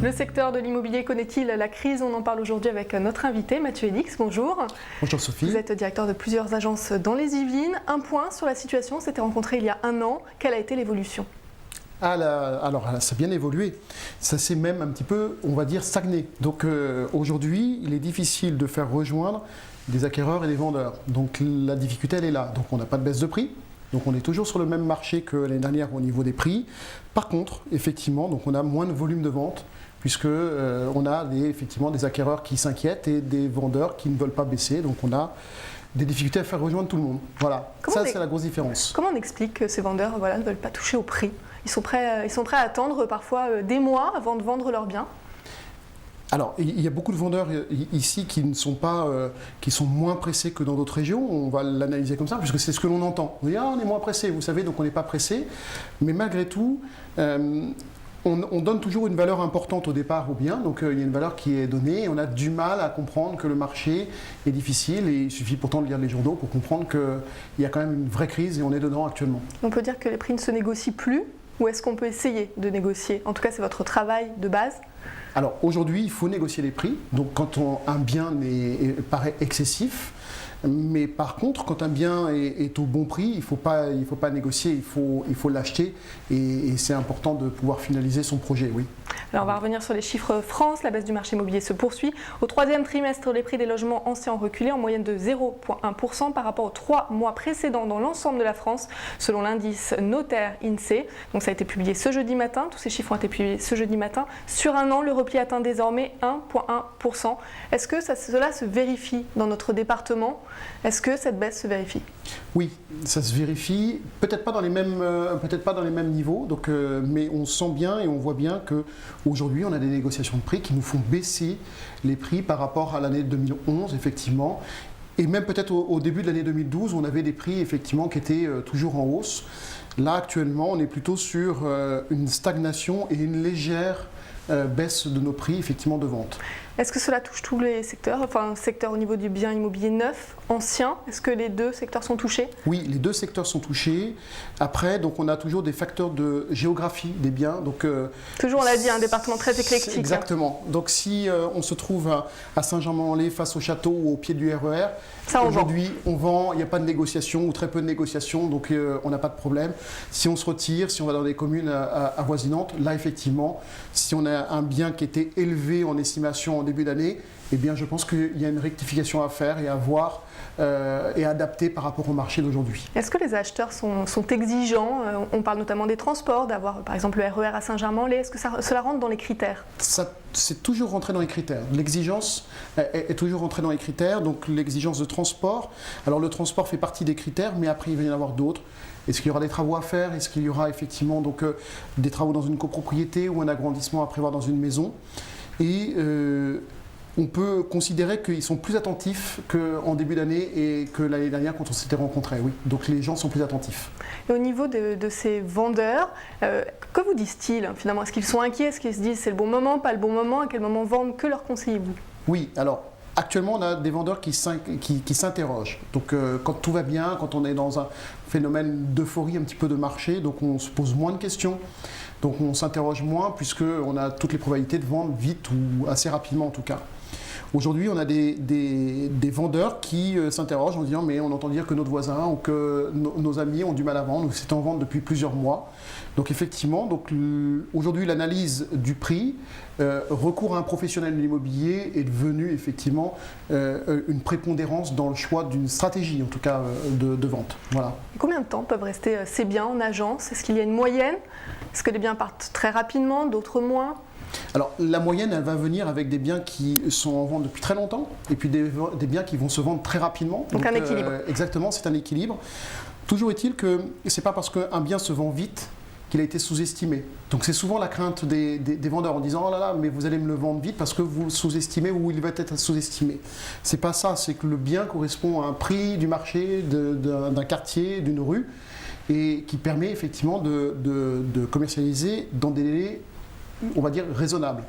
Le secteur de l'immobilier connaît-il la crise? On en parle aujourd'hui avec notre invité Mathieu Elix. Bonjour. Bonjour Sophie. Vous êtes directeur de plusieurs agences dans les Yvelines. Un point sur la situation, s'était rencontré il y a un an. Quelle a été l'évolution? Alors, ça a bien évolué. Ça s'est même un petit peu, on va dire, stagné. Donc aujourd'hui, il est difficile de faire rejoindre des acquéreurs et des vendeurs. Donc la difficulté, elle est là. Donc on n'a pas de baisse de prix. Donc on est toujours sur le même marché que l'année dernière au niveau des prix. Par contre, effectivement, donc on a moins de volume de vente puisque on a effectivement des acquéreurs qui s'inquiètent et des vendeurs qui ne veulent pas baisser. Donc on a des difficultés à faire rejoindre tout le monde. Voilà, ça c'est la grosse différence. Comment on explique que ces vendeurs ne veulent pas toucher au prix? Ils sont prêts à attendre parfois des mois avant de vendre leurs biens? Alors, il y a beaucoup de vendeurs ici qui ne sont pas, qui sont moins pressés que dans d'autres régions. On va l'analyser comme ça, puisque c'est ce que l'on entend. On dit on est moins pressé, vous savez, donc on n'est pas pressé. Mais malgré tout, on donne toujours une valeur importante au départ au bien. Donc il y a une valeur qui est donnée. Et on a du mal à comprendre que le marché est difficile. Et il suffit pourtant de lire les journaux pour comprendre qu'il y a quand même une vraie crise et on est dedans actuellement. On peut dire que les prix ne se négocient plus, ou est-ce qu'on peut essayer de négocier? En tout cas, c'est votre travail de base. Alors aujourd'hui, il faut négocier les prix. Donc quand un bien paraît excessif, mais par contre, quand un bien est au bon prix, il faut pas négocier, il faut l'acheter et c'est important de pouvoir finaliser son projet, oui. Alors on va revenir sur les chiffres France. La baisse du marché immobilier se poursuit. Au troisième trimestre, les prix des logements anciens ont reculé en moyenne de 0,1% par rapport aux 3 mois précédents dans l'ensemble de la France, selon l'indice notaire INSEE. Donc ça a été publié ce jeudi matin. Tous ces chiffres ont été publiés ce jeudi matin. Sur un an, le repli atteint désormais 1,1%. Est-ce que cela se vérifie dans notre département? Est-ce que cette baisse se vérifie? Oui, ça se vérifie. Peut-être pas dans les mêmes niveaux. Donc, mais on sent bien et on voit bien que aujourd'hui, on a des négociations de prix qui nous font baisser les prix par rapport à l'année 2011, effectivement. Et même peut-être au début de l'année 2012, on avait des prix effectivement qui étaient toujours en hausse. Là, actuellement, on est plutôt sur une stagnation et une légère baisse de nos prix effectivement de vente. Est-ce que cela touche tous les secteurs, enfin secteur au niveau du bien immobilier neuf, ancien? Est-ce que les deux secteurs sont touchés? Oui, les deux secteurs sont touchés. Après, donc on a toujours des facteurs de géographie des biens. Donc, toujours, on l'a dit, un département très éclectique. Exactement. Donc si on se trouve à Saint-Germain-en-Laye face au château ou au pied du RER, aujourd'hui on vend, il n'y a pas de négociation ou très peu de négociation, donc on n'a pas de problème. Si on se retire, si on va dans des communes avoisinantes, là effectivement, si on a un bien qui était élevé en estimation en début d'année, eh bien je pense qu'il y a une rectification à faire et à voir et adapter par rapport au marché d'aujourd'hui. Est-ce que les acheteurs sont exigeants? On parle notamment des transports, d'avoir par exemple le RER à Saint-Germain-en-Laye. Est-ce que cela rentre dans les critères? C'est toujours rentré dans les critères. L'exigence est toujours rentrée dans les critères, donc l'exigence de transport. Alors le transport fait partie des critères, mais après il va y en avoir d'autres. Est-ce qu'il y aura des travaux à faire? Est-ce qu'il y aura effectivement donc, des travaux dans une copropriété ou un agrandissement à prévoir dans une maison? Et on peut considérer qu'ils sont plus attentifs qu'en début d'année et que l'année dernière quand on s'était rencontrés. Oui. Donc les gens sont plus attentifs. Et au niveau de ces vendeurs, que vous disent-ils finalement? Est-ce qu'ils sont inquiets? Est-ce qu'ils se disent c'est le bon moment, pas le bon moment? À quel moment vendre? Que leur conseillez-vous? Oui, alors actuellement on a des vendeurs qui s'interrogent. Donc quand tout va bien, quand on est dans un phénomène d'euphorie un petit peu de marché, donc on se pose moins de questions. Donc on s'interroge moins puisqu'on a toutes les probabilités de vendre vite ou assez rapidement en tout cas. Aujourd'hui, on a des vendeurs qui s'interrogent en disant mais on entend dire que notre voisin ou que nos amis ont du mal à vendre ou c'est en vente depuis plusieurs mois. Donc effectivement, aujourd'hui l'analyse du prix, recours à un professionnel de l'immobilier est devenu effectivement une prépondérance dans le choix d'une stratégie en tout cas de vente. Voilà. Et combien de temps peuvent rester ces biens en agence? Est-ce qu'il y a une moyenne? Est-ce que les biens partent très rapidement, d'autres moins? Alors la moyenne, elle va venir avec des biens qui sont en vente depuis très longtemps et puis des biens qui vont se vendre très rapidement. Donc un équilibre. Exactement, c'est un équilibre. Toujours est-il que ce n'est pas parce qu'un bien se vend vite qu'il a été sous-estimé. Donc c'est souvent la crainte des vendeurs en disant « Oh là là, mais vous allez me le vendre vite parce que vous sous-estimez ou il va être sous-estimé ». C'est pas ça, c'est que le bien correspond à un prix du marché, d'un quartier, d'une rue et qui permet effectivement de commercialiser dans des délais, on va dire, raisonnables.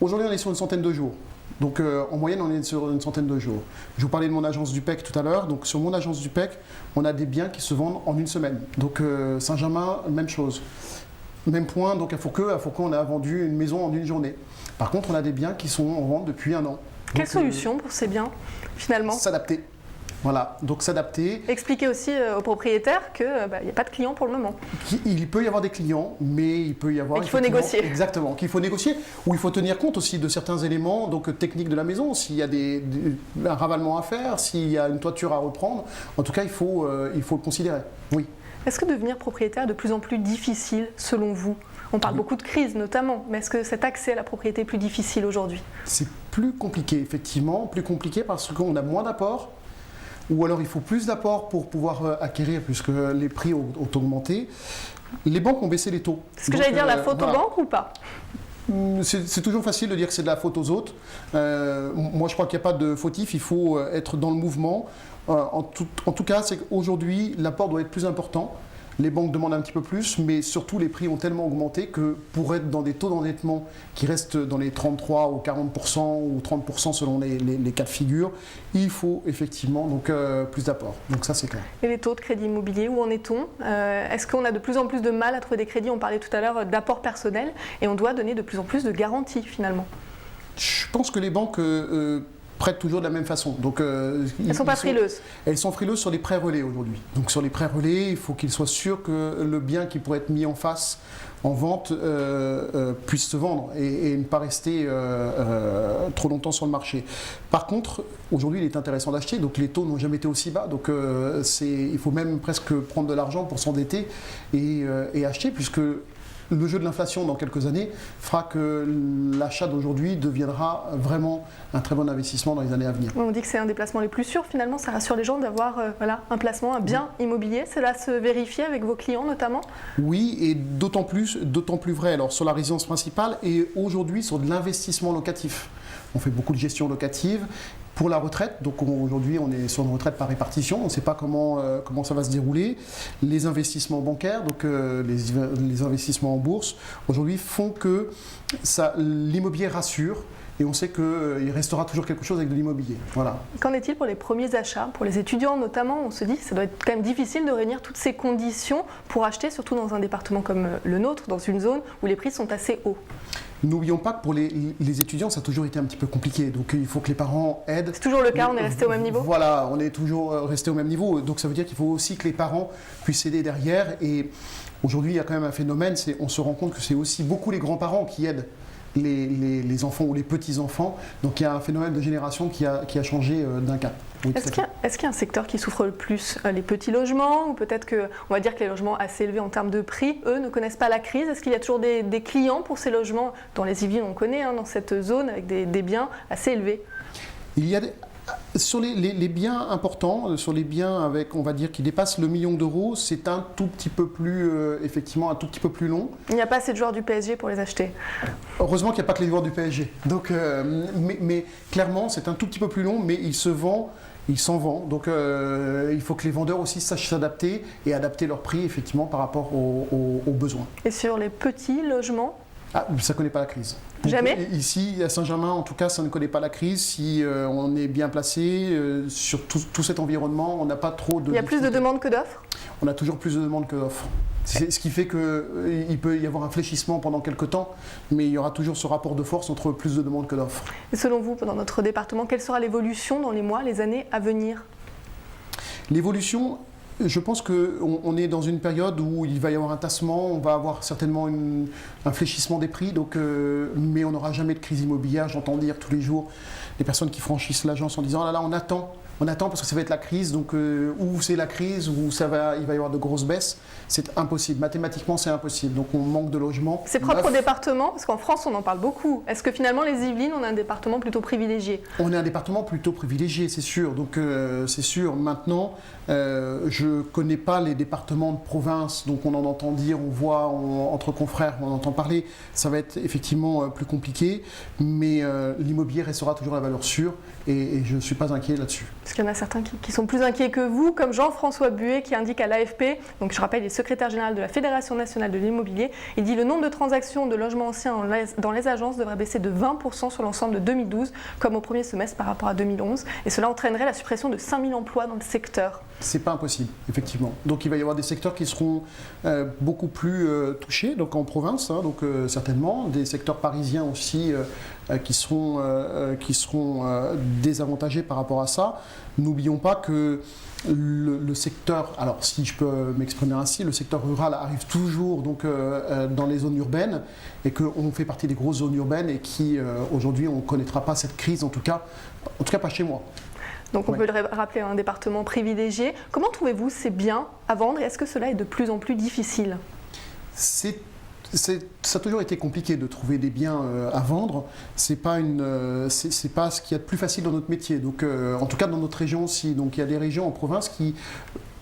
Aujourd'hui, on est sur une centaine de jours. Donc en moyenne, on est sur une centaine de jours. Je vous parlais de mon agence Dupec tout à l'heure. Donc sur mon agence Dupec, on a des biens qui se vendent en une semaine. Donc Saint-Germain, même chose. Même point, donc à Fourqueux, on a vendu une maison en une journée. Par contre, on a des biens qui sont en vente depuis un an. Quelle solution pour ces biens, finalement? S'adapter. Voilà, donc s'adapter. Expliquer aussi aux propriétaires qu'il n'y a pas de clients pour le moment. Il peut y avoir des clients, mais il peut y avoir... Et qu'il faut négocier. Exactement, qu'il faut négocier, ou il faut tenir compte aussi de certains éléments donc, techniques de la maison, s'il y a un ravalement à faire, s'il y a une toiture à reprendre. En tout cas, il faut le considérer, oui. Est-ce que devenir propriétaire est de plus en plus difficile, selon vous? On parle beaucoup de crise notamment, mais est-ce que cet accès à la propriété est plus difficile aujourd'hui? C'est plus compliqué, effectivement, plus compliqué parce qu'on a moins d'apports, ou alors il faut plus d'apports pour pouvoir acquérir puisque les prix ont augmenté. Les banques ont baissé les taux. Est-ce que j'allais dire la faute aux banques ou pas? C'est toujours facile de dire que c'est de la faute aux autres. Moi, je crois qu'il n'y a pas de fautif, il faut être dans le mouvement. En tout cas, c'est qu'aujourd'hui, l'apport doit être plus important. Les banques demandent un petit peu plus, mais surtout les prix ont tellement augmenté que pour être dans des taux d'endettement qui restent dans les 33 ou 40% ou 30% selon les cas de figure, il faut effectivement donc, plus d'apport. Donc ça, c'est clair. Et les taux de crédit immobilier, où en est-on? Est-ce qu'on a de plus en plus de mal à trouver des crédits? On parlait tout à l'heure d'apport personnel et on doit donner de plus en plus de garanties finalement. Je pense que les banques... prêtent toujours de la même façon. Donc, elles ne sont pas frileuses. Elles sont frileuses sur les prêts relais aujourd'hui. Donc sur les prêts relais, il faut qu'ils soient sûrs que le bien qui pourrait être mis en face en vente puisse se vendre et ne pas rester trop longtemps sur le marché. Par contre, aujourd'hui, il est intéressant d'acheter. Donc les taux n'ont jamais été aussi bas. Donc il faut même presque prendre de l'argent pour s'endetter et acheter puisque le jeu de l'inflation dans quelques années fera que l'achat d'aujourd'hui deviendra vraiment un très bon investissement dans les années à venir. On dit que c'est un des placements les plus sûrs finalement, ça rassure les gens d'avoir un placement, un bien immobilier. Cela se vérifie avec vos clients notamment? Oui, et d'autant plus vrai alors, sur la résidence principale et aujourd'hui sur de l'investissement locatif. On fait beaucoup de gestion locative. Pour la retraite, donc aujourd'hui on est sur une retraite par répartition, on ne sait pas comment ça va se dérouler. Les investissements bancaires, donc les investissements en bourse, aujourd'hui font que l'immobilier rassure et on sait qu'il restera toujours quelque chose avec de l'immobilier. Voilà. Qu'en est-il pour les premiers achats? Pour les étudiants notamment, on se dit que ça doit être quand même difficile de réunir toutes ces conditions pour acheter, surtout dans un département comme le nôtre, dans une zone où les prix sont assez hauts. N'oublions pas que pour les étudiants, ça a toujours été un petit peu compliqué. Donc il faut que les parents aident. C'est toujours le cas, on est resté au même niveau? Voilà, on est toujours resté au même niveau. Donc ça veut dire qu'il faut aussi que les parents puissent aider derrière. Et aujourd'hui, il y a quand même un phénomène, on se rend compte que c'est aussi beaucoup les grands-parents qui aident les enfants ou les petits-enfants. Donc il y a un phénomène de génération qui a changé d'un cap. Oui, est-ce qu'il y a un secteur qui souffre le plus? Les petits logements, ou peut-être qu'on va dire que les logements assez élevés en termes de prix, eux, ne connaissent pas la crise. Est-ce qu'il y a toujours des clients pour ces logements? Dans les Yvelines, on connaît, dans cette zone, avec des biens assez élevés. Il y a sur les biens importants, sur les biens avec, on va dire, qui dépassent le million d'euros, c'est un tout petit peu plus, effectivement, un tout petit peu plus long. Il n'y a pas assez de joueurs du PSG pour les acheter. Heureusement qu'il n'y a pas que les joueurs du PSG. Donc, mais clairement, c'est un tout petit peu plus long, mais il s'en vend. Donc, il faut que les vendeurs aussi sachent s'adapter et adapter leur prix, effectivement, par rapport aux besoins. Et sur les petits logements? Ça ne connaît pas la crise. Jamais? Ici, à Saint-Germain, en tout cas, ça ne connaît pas la crise. Si on est bien placé sur tout cet environnement, on n'a pas trop de... Il y a plus de demandes que d'offres? On a toujours plus de demandes que d'offres. C'est ce qui fait qu'il peut y avoir un fléchissement pendant quelques temps, mais il y aura toujours ce rapport de force entre plus de demandes que d'offres. Et selon vous, dans notre département, quelle sera l'évolution dans les mois, les années à venir? L'évolution... Je pense qu'on est dans une période où il va y avoir un tassement, on va avoir certainement un fléchissement des prix, donc, mais on n'aura jamais de crise immobilière. J'entends dire tous les jours des personnes qui franchissent l'agence en disant « Ah là là, on attend parce que ça va être la crise, donc ou c'est la crise, ou il va y avoir de grosses baisses. » C'est impossible, mathématiquement c'est impossible, donc on manque de logements. C'est propre au département, parce qu'en France on en parle beaucoup. Est-ce que finalement les Yvelines, on a un département plutôt privilégié? On est un département plutôt privilégié, c'est sûr, donc c'est sûr. Maintenant, je ne connais pas les départements de province, donc on en entend dire, on voit entre confrères, on entend parler, ça va être effectivement plus compliqué, mais l'immobilier restera toujours la valeur sûre et je ne suis pas inquiet là-dessus. Parce qu'il y en a certains qui sont plus inquiets que vous, comme Jean-François Buet qui indique à l'AFP, donc je rappelle, il est secrétaire général de la Fédération nationale de l'immobilier, il dit le nombre de transactions de logements anciens dans les agences devrait baisser de 20% sur l'ensemble de 2012, comme au premier semestre par rapport à 2011, et cela entraînerait la suppression de 5000 emplois dans le secteur. C'est pas impossible, effectivement. Donc il va y avoir des secteurs qui seront beaucoup plus touchés, donc en province, hein, donc certainement, des secteurs parisiens aussi qui seront désavantagés par rapport à ça. N'oublions pas que le secteur, alors si je peux m'exprimer ainsi, le secteur rural arrive toujours donc, dans les zones urbaines et qu'on fait partie des grosses zones urbaines et qui aujourd'hui on ne connaîtra pas cette crise, en tout cas pas chez moi. Donc on peut le rappeler un département privilégié. Comment trouvez-vous ces biens à vendre et est-ce que cela est de plus en plus difficile ? Ça a toujours été compliqué de trouver des biens à vendre. C'est pas ce qu'il y a de plus facile dans notre métier. Donc, en tout cas dans notre région aussi. Donc il y a des régions en province qui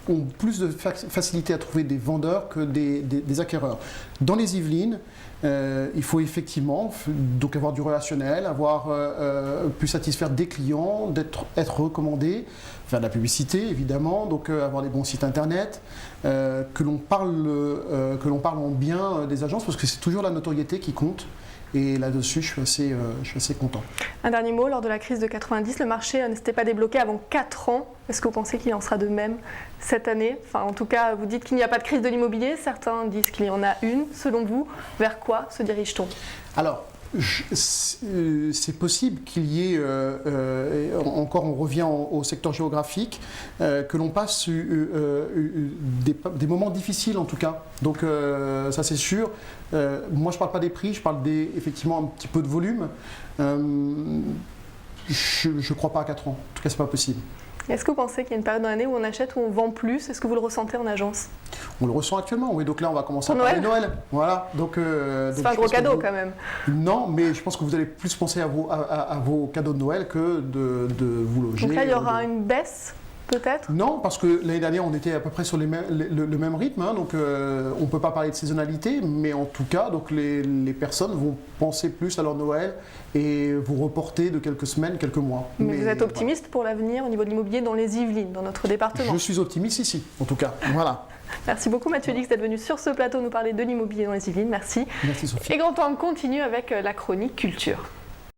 ont plus de facilité à trouver des vendeurs que des acquéreurs. Dans les Yvelines, il faut effectivement donc avoir du relationnel, pu satisfaire des clients, être recommandé, faire de la publicité évidemment, donc avoir des bons sites internet, que l'on parle en bien des agences parce que c'est toujours la notoriété qui compte. Et là-dessus, je suis assez content. Un dernier mot, lors de la crise de 90, le marché ne s'était pas débloqué avant 4 ans. Est-ce que vous pensez qu'il en sera de même cette année ? Enfin, en tout cas, vous dites qu'il n'y a pas de crise de l'immobilier. Certains disent qu'il y en a une. Selon vous, vers quoi se dirige-t-on ? Alors, c'est possible qu'il y ait, encore on revient au secteur géographique, que l'on passe des moments difficiles en tout cas. Donc ça c'est sûr. Moi je ne parle pas des prix, je parle effectivement un petit peu de volume. Je ne crois pas à 4 ans, en tout cas c'est pas possible. Est-ce que vous pensez qu'il y a une période dans l'année où on achète, où on vend plus ? Est-ce que vous le ressentez en agence ? On le ressent actuellement, oui. Donc là, on va commencer à parler de Noël. Voilà. C'est pas un gros cadeau quand même. Non, mais je pense que vous allez plus penser à vos cadeaux de Noël que de vous loger. Donc là, il y aura une baisse peut-être ? Non, parce que l'année dernière, on était à peu près sur le même rythme. Hein, donc on ne peut pas parler de saisonnalité, mais en tout cas, donc les personnes vont penser plus à leur Noël et vous reporter de quelques semaines, quelques mois. Mais vous êtes optimiste pour l'avenir au niveau de l'immobilier dans les Yvelines, dans notre département ? Je suis optimiste ici, en tout cas. Voilà. Merci beaucoup Mathieu Dix d'être venu sur ce plateau nous parler de l'immobilier dans les Yvelines. Merci. Merci Sophie. Et Grand Angle continue avec la chronique culture.